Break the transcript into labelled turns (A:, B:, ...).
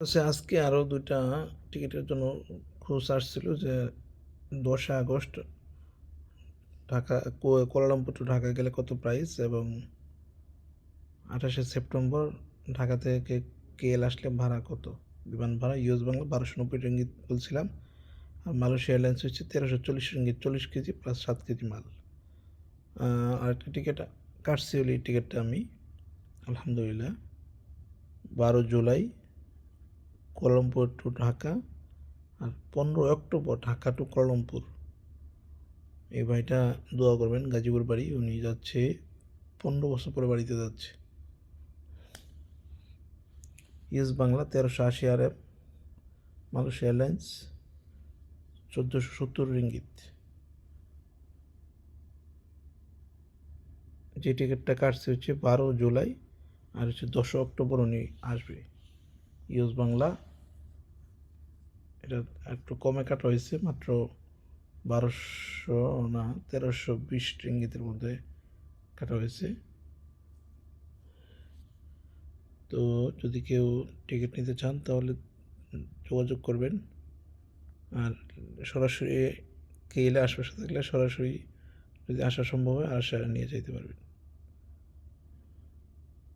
A: আচ্ছা, আজকে আরও ২টা টিকিটের জন্য খোঁজ আসছিল যে ১০ August Dhaka Kuala Lumpur to Dhaka গেলে কত প্রাইস, এবং ২৮শে সেপ্টেম্বর ঢাকা থেকে কেএল আসলে ভাড়া কত। বিমান ভাড়া ইউএস বাংলা ১২৯০ রিঙ্গিত বলছিলাম, আর মালয়েশিয়া এয়ারলাইন্স হচ্ছে ১৩৪০ রিঙ্গিত, ৪০ কেজি প্লাস ৭ কেজি মাল। আরেকটা টিকিট কাটছি, হলো এই টিকিটটা আমি আলহামদুলিল্লাহ ১২ জুলাই কুয়ালালামপুর টু ঢাকা, আর ১৫ অক্টোবর ঢাকা টু কুয়ালালামপুর। এই ভাইটা দোয়া করবেন, গাজীপুর বাড়ি, উনি যাচ্ছে 15 বছর পরে বাড়িতে যাচ্ছে। US Bangla ১৩৮০ RM, Malaysia airlines ১৪৭০ ringgit. যে টিকিটটা কাটছে হচ্ছে ১২ জুলাই, আর হচ্ছে ১০ অক্টোবর উনি আসবে। ইউএস বাংলা এটা একটু কমে কাটা হয়েছে, মাত্র ১২০০ না ১৩২০ রিঙ্গিতের মধ্যে কাটা হয়েছে। তো যদি কেউ টিকিট নিতে চান তাহলে যোগাযোগ করবেন, আর সরাসরি কেএলে আশেপাশে থাকলে সরাসরি যদি আসা সম্ভব হয় আসা নিয়ে যেতে পারবেন।